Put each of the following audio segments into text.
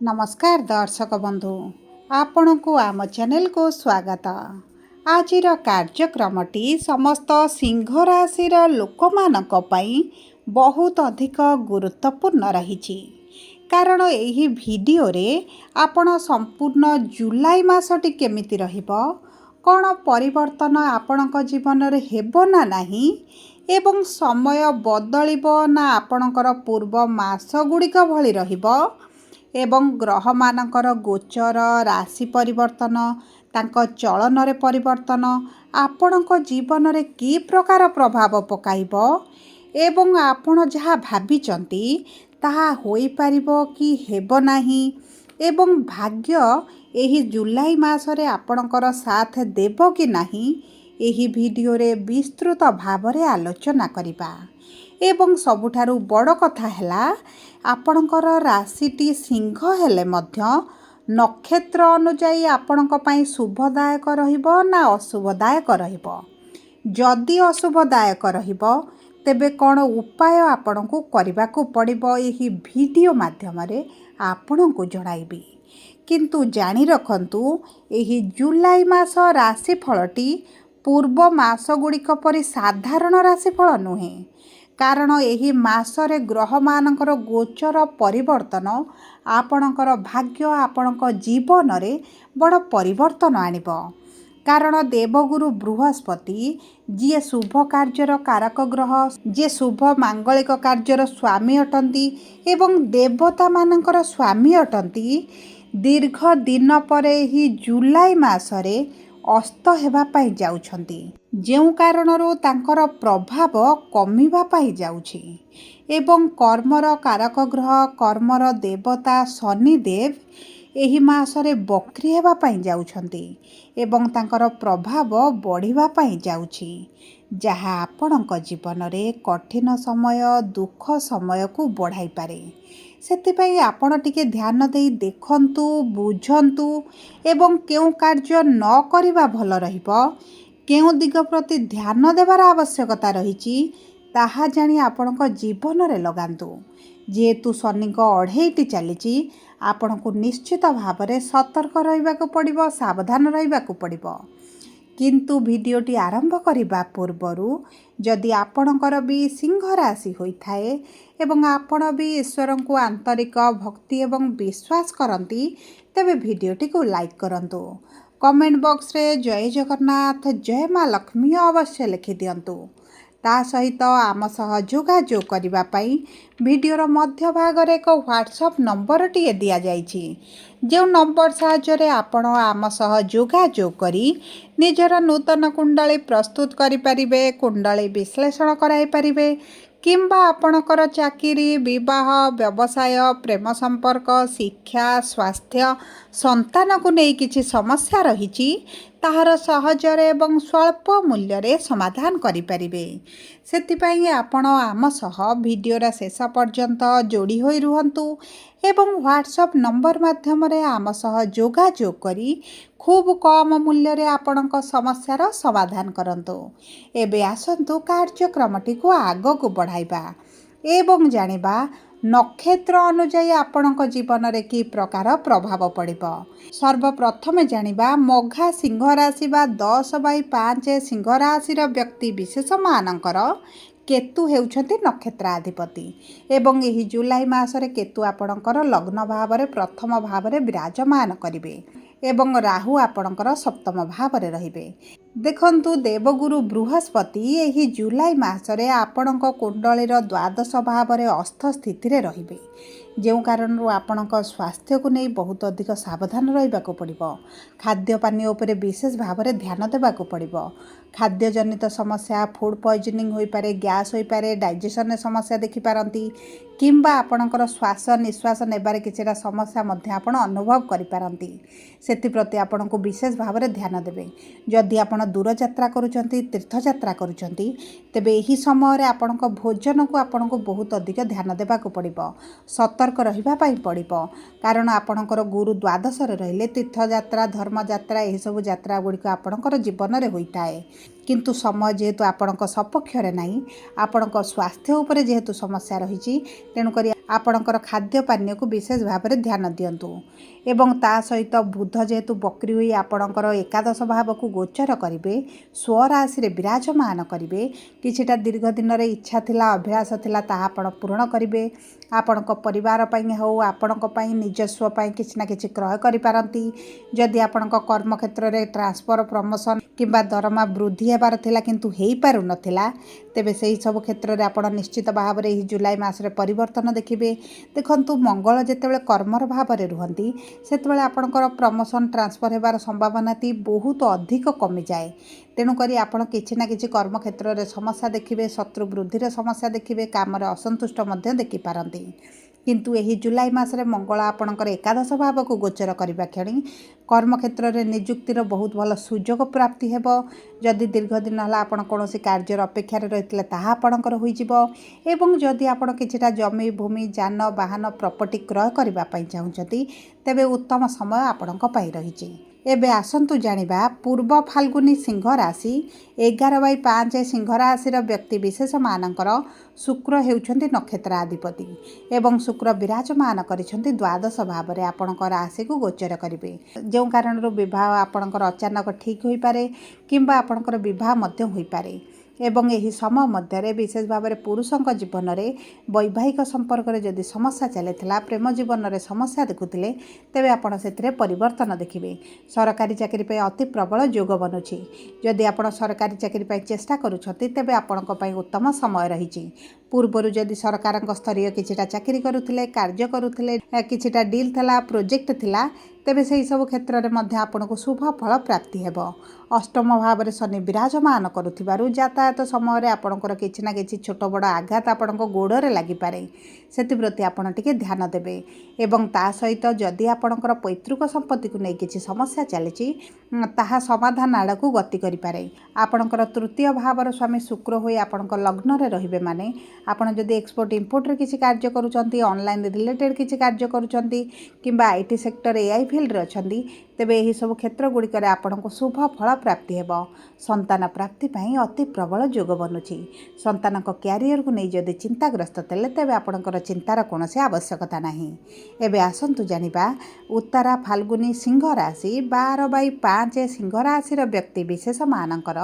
नमस्कार दर्शक बंधु आपण को आम चैनल को स्वागत। आज कार्यक्रमटी समस्त सिंह राशि लोक मानक पई बहुत अधिक गुरुत्वपूर्ण रही कारण यही वीडियो रे आपण संपूर्ण जुलाई मासटी केमिति रहिबो कौन परिवर्तन आपणक जीवन रे हेबो ना नहीं एवं समय बदलिबो ना आपणकर पूर्व मास गुड़िक भली रहिबो एवं ग्रह मानकर गोचर राशि परिवर्तन तांको चलन रे परिवर्तन आपणक जीवन रे की प्रकार प्रभाव पकाइबो एवं आपण जहाँ भाबिचंती ताहा होई पारिबो कि हेबो नाही एवं भाग्य एही जुलाई मासरे आपणकर साथ देबो कि नाही एही वीडियो रे विस्तृत भाव रे आलोचना करिबा। एवं सबुठारु बड़ कथा हैला आपणकर राशिटी सिंह हेले मध्य नक्षत्र अनुजाई आपणक पई शुभदायक रहिबो ना अशुभदायक रहिबो। जदि अशुभदायक रहिबो तेबे कौन उपाय आपणको करिबाको पड़िबो एही वीडियो माध्यम रे आपणको जणाइबी। किंतु जानि रखंतु एही जुलाई मास राशिफलटी पूर्व मास गुड़िक परि साधारण राशिफल नुहे कारण एही मासरे ग्रह मानकर गोचर परिवर्तन आपणकर भाग्य आपणक जीवन रे बड़ परिवर्तन आनिबो। कारण देवगुरु बृहस्पति जी शुभ कार्यर कारक ग्रह जी शुभ मांगलिक कार्यर स्वामी अटंती एवं देवता मानकर स्वामी अटंती दीर्घ दिन परे ही जुलाई मासरे अस्त हेबा पाई जाउछंती जेउ कारणरू तांकर प्रभाव कमिबा पाई जाउछि एवं कर्मर कारक ग्रह कर्मर देवता शनिदेव एही मासरे बक्री हेबा पाई जाउछंती एवं तांकर प्रभाव बढ़िबा पाई जाउछि जहा आपणक जीवन रे कठिन समय दुख समय को बढ़ाई पारे। सेतिपई आपण टिके ध्यान देई देखंतु बुझंतु एवं केउ कार्य न करिबा भल रहिबो केउ दिग प्रति ध्यान देवार आवश्यकता रहिछि ताहा जानी आपणक जीवन रे लगांतु। जेहेतु शनिक अढ़ेईटी चलीची आपण को निश्चित भाव में सतर्क रहिबाकु पड़िबो सावधान रहिबाकु पड़िबो। किंतु वीडियोटी आरंभ करिबा पूर्वरु जदि आपणकर भी सिंह राशि होइथाए एवं आपण भी ईश्वर को आंतरिक भक्ति एवं विश्वास करंती तेबे वीडियोटी को लाइक करंतु। कमेंट बॉक्स रे जय जगन्नाथ जय माँ लक्ष्मी अवश्य लिखि दियंतु। ता सहित आम सह जोगाजोग करिबा पई वीडियोर मध्य भाग रे एक व्हाट्सएप नंबर टिए दिया जाइछि जो नंबर साहाय्य आपण आम सह जोगाजोग करी निजर नूतन कुंडली प्रस्तुत करि परिबे कुंडली विश्लेषण कराई परिबे किंबा आपणकर चाकरी विवाह व्यवसाय प्रेम संपर्क शिक्षा स्वास्थ्य संतान को नहीं किछि समस्या रही ताहार सहजरे एवं स्वल्प मूल्य रे समाधान करि परिबे। सेतिपई आपण आम सह वीडियोर शेष पर्यंत जोड़ी होई रुहंतु एवं व्हाट्सएप नंबर माध्यम रे आम सह जोगाजोग करी खूब कम मूल्य रे आपणक समस्यार समाधान करंतु। एबे आसंतु कार्यक्रमटी को आग को बढ़ाइबा एवं जानिबा नक्षत्र अनुजाई आपणक जीवन रे की प्रकार प्रभाव पड़िबो। सर्वप्रथमे जानिबा मघा सिंह राशि बा 10/5 सिंह राशि व्यक्ति विशेष मानकर केतु हेउछंती नक्षत्राधिपति एवं एही जुलाई मासरे केतु आपणकर लग्न भाव रे प्रथम भाव रे विराजमान करिवे एवं राहु आपणकर सप्तम भाव रे रहिबे। देखंतु देवगुरु बृहस्पति एही जुलाई मासरे आपणक कुंडलीर द्वादश भाव रे अस्त स्थिति रे रहिबे जेउ कारण आपणक स्वास्थ्य को नहीं बहुत अधिक सावधान रहिबाकु पड़िबो। खाद्य पानी उपरे विशेष भाव रे ध्यान देबाकु पड़िबो। खाद्य जनित समस्या फूड पॉइजनिंग होई पारे गैस होई पारे डाइजेशन समस्या देखि पारंती किंबा आपणकर श्वास निश्वास नेबारे किछिरा समस्या मध्य आपण अनुभव करि पारंती सेति प्रति आपण को विशेष भाव रे ध्यान देबे। जदि आपण दूर यात्रा करूचंती तीर्थ यात्रा करूचंती तेबे एही समय रे आपणक भोजन को आपण को बहुत अधिक ध्यान देबाकु पड़िबो सतर्क रहिबा पई पड़िबो कारण आपणकर गुरु द्वादश रे रहिले तीर्थ यात्रा धर्म यात्रा एही सब यात्रा गुड़िक आपणकर जीवन रे होइताए किंतु समय जेहेतु आपणक सपक्ष रे नाही आपणक स्वास्थ्य उपरे जेहेतु समस्या रहिछि तेणु करी आपणकर खाद्य पानीय को विशेष भाव में ध्यान दिंतु एवं ता सहित बुध जेहेतु बकरी हुई आपणकर एकादश भाव को गोचर करेंगे स्वराशि रे विराजमान करेंगे किछिटा दीर्घ दिन रे इच्छा थिला अभिलाष थिला ताहा आपण पूर्ण करेंगे आपणक परिवार पई हो आपणक पई निजस्व पई किछि ना किछि क्रय करि पारंती जदि आपणक कर्म क्षेत्र रे ट्रांसफर प्रमोशन किंबा दरमा वृद्धि हेबार थिला किंतु हेई पारु नथिला तेबे सेही सब क्षेत्र रे आपण निश्चित भाव रे जुलाई मास रे परिवर्तन देखिबे। देखंतु मंगल जेतेबेले कर्मर भाव रे रुहंती सेतेबेले आपणकर प्रमोशन ट्रांसफर हेबार संभावना ती बहुत अधिक कमी जाए तेणुक आपण किछि ना किछि कर्म क्षेत्र रे समस्या देखिबे शत्रु वृद्धि रे समस्या देखिबे काम रे असंतुष्ट मध्य देखि पारंती किंतु एही जुलाई मास रे मंगल आपणकर एकादश भाव को गोचर करबा क्षणी कर्म क्षेत्र रे नियुक्तिर बहुत भल सुजोग प्राप्ति हेबो जदि दीर्घ दिन हला आपण कोनोसी कार्य अपेक्षा रे रहितले ताहा आपणकर होई जिवो एवं जदि आपण किछिटा जमी भूमि जान वाहन प्रॉपर्टी क्रय करबा पई चाहुचती तेबे उत्तम समय आपणक पई रहिछि। एबे आसंतु जानिबा पूर्व फाल्गुनी सिंह राशि 11/5 सिंह राशि व्यक्ति विशेष मानकर शुक्र हेउछंती नक्षत्राधिपति एवं शुक्र विराजमान करिसंती द्वादश भाव में आपणक राशि को गोचर करिवे जो कारण विवाह आपणकर अचानक ठीक होई पारे किंबा आपणकर विवाह मध्य होई पारे एवं यही समय मध्य विशेष भाव में पुरुषों जीवन में वैवाहिक संपर्क में जदि समस्या चली प्रेम जीवन में समस्या देखुले तेबे आपण से परिवर्तन देखिए। सरकारी चाकरी पे अति प्रबल जोग बनुछि जदि आपण सरकारी चाकरी पे चेष्टा करुछथि तेबे आपणक पई उत्तम समय रही। पूर्वर जदि सरकार स्तरीय किछिटा चाकरी करुथिले कार्य करुथिले किछिटा डील थिला प्रोजेक्ट थिला तेबे से सब क्षेत्र में मध्य आपको शुभ फल प्राप्ति हेब। अष्टम भाव में शनि विराजमान करुथिबारु यातायात समय रे आपणकर किछि ना किछि छोट बड़ आघात आपण गोड़े लगिपारे सेप्रति आपण टिके ध्यान देबे एवं ता सहित जदि आपणकर पैतृक संपत्ति को नहीं किछि समस्या चली ताहा समाधान आड़ को गति करिपारे। आपणकर तृतीय भावर स्वामी शुक्र होई आपणकर लग्न रे रहिबे माने आपण जदि एक्सपोर्ट इंपोर्ट रे किछि कार्य करूचंती ऑनलाइन रिलेटेड किछि कार्य करूचंती किंबा आईटी सेक्टर एआई फील्ड रे अछंती तेबे एही सब क्षेत्र गुड़िक आपको शुभ फल प्राप्ति हेब। संतान प्राप्ति पाई अति प्रबल जोग बनुछि। संतान क्यारियर को नहीं जदि चिंताग्रस्त तेले तेबे आपणकर चिंतार कोनोसी आवश्यकता नाही। एबे आसंतु जानिबा उत्तरा फाल्गुनी सिंह राशि 12/5 सिंह राशि व्यक्ति विशेष मानकर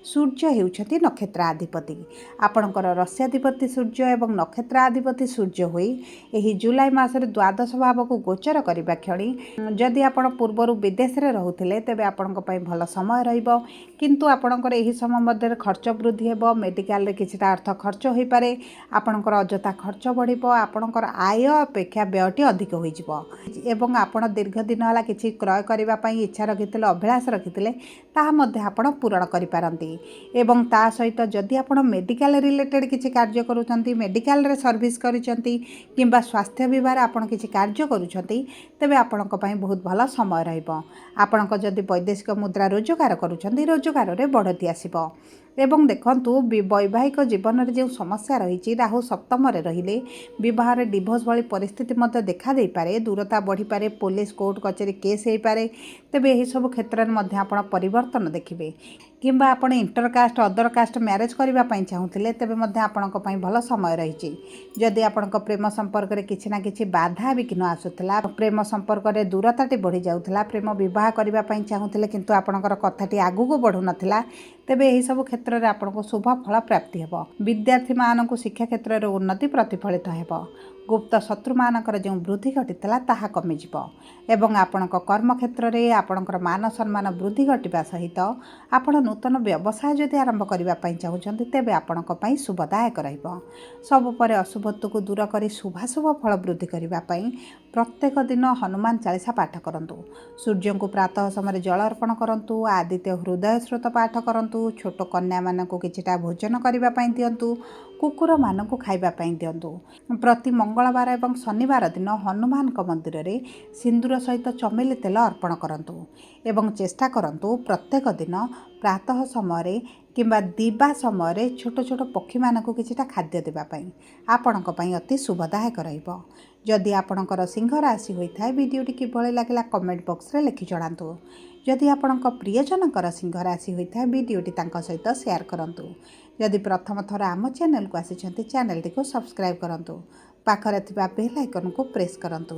सूर्य हेउछति नक्षत्राधिपति आपणकर रस्याधिपति सूर्य एवं नक्षत्राधिपति सूर्य होई एही जुलाई मास रे द्वादश भाव को गोचर करबा क्षणी जदि आपण पूर्वर विदेश रे रहुथिले तेबे आपणक पई भल समय रहिबो किंतु आपणकर एही समय मध्य खर्च वृद्धि हेबो मेडिकल रे किछिटा अर्थ खर्च होई पारे आपणकर अजथा खर्च बढ़िबो आपणकर आय अपेक्षा व्ययटी अधिक होई जिवो एवं आपण दीर्घ दिन हला किछि क्रय करबा पई इच्छा रखिथिले अभिलाष रखिथिले ताहा मध्य आपण पूर्ण करि पारंती एवं ता सहित जदि आपण मेडिकल रिलेटेड किछि कार्य करूचंती मेडिकल रे सर्विस करिसंती किंबा स्वास्थ्य विभाग आपण किछि कार्य करूचंती तेबे आपणक पई बहुत भल समय रहिबो। आपणक जदि वैदेशिक मुद्रा रोजगार करूचंती रोजगार रे बढ़ती आसीबो एवं देखंतु वैवाहिक जीवन में जो समस्या रही राहु सप्तम रहिले विवाह डिभोर्स भली परिस्थिति मध्य देखा दे पारे दूरता बढ़ी पारे पुलिस कोर्ट कचेरी केस हो पारे तेबे यही सब क्षेत्र में मध्य आपण परिवर्तन देखिए किंबा आपण इंटरकास्ट अदर कास्ट मैरेज करने चाहूले तेबे मध्य आपणक पई भल समय रही। जदि आपणक प्रेम संपर्क में किछि ना किछि बाधा विघ्न आसुला प्रेम संपर्क में दूरताटी बढ़ी जाउथला प्रेम विवाह करने चाहूले किंतु आपणकर कथाटी आगू बढ़ु नथिला तेबे यही सब क्षेत्र में आपको शुभ फल प्राप्ति हेब। विद्यार्थी मानक शिक्षा क्षेत्र में उन्नति प्रतिफलित हेब। गुप्त शत्रु मानकर जो वृद्धि घटीला ताहा कमिजिब एवं आपणक कर्म क्षेत्र में आपणकर मान सम्मान वृद्धि घटिबा सहित आपण नूतन व्यवसाय जदि आरंभ करने चाहूँगी तेबे आपणक पई शुभदायक रहिबो। सब पर अशुभत्व को दूर कर शुभाशुभ फल वृद्धि करने प्रत्येक दिन हनुमान चालीसा पाठ करंतु सूर्य को प्रातः समय जल अर्पण करंतु आदित्य हृदय स्रोत पाठ करंतु छोट कन्या मानक किछिटा भोजन करने दिंतु कुकुर मानक खाइबापी दिंतु। प्रति मंगलवार एवं शनिवार दिन हनुमान मंदिर में सिंदूर सहित चमेली तेल अर्पण करंतु एवं चेष्टा करंतु प्रत्येक दिन प्रातः समय किंबा दिवा समय छोट छोट पक्षी मानक किछिटा खाद्य देवाई आपणक पई अति शुभदायक रहिबो। जदि आपणकर सिंह राशि होता है वीडियोटी किभଳି लागला कमेंट बॉक्स रे लिखि जणांतु। जदि आपणक प्रियजनकर सिंह राशि होता है वीडियोटी तांका सहित शेयर करंतु। जदि प्रथम थर आम चैनल को आसी चैनल को सब्सक्राइब करंतु। ପାଖରେ ଥିବା ବେଲ୍ ଆଇକନ୍କୁ ପ୍ରେସ୍ କରନ୍ତୁ।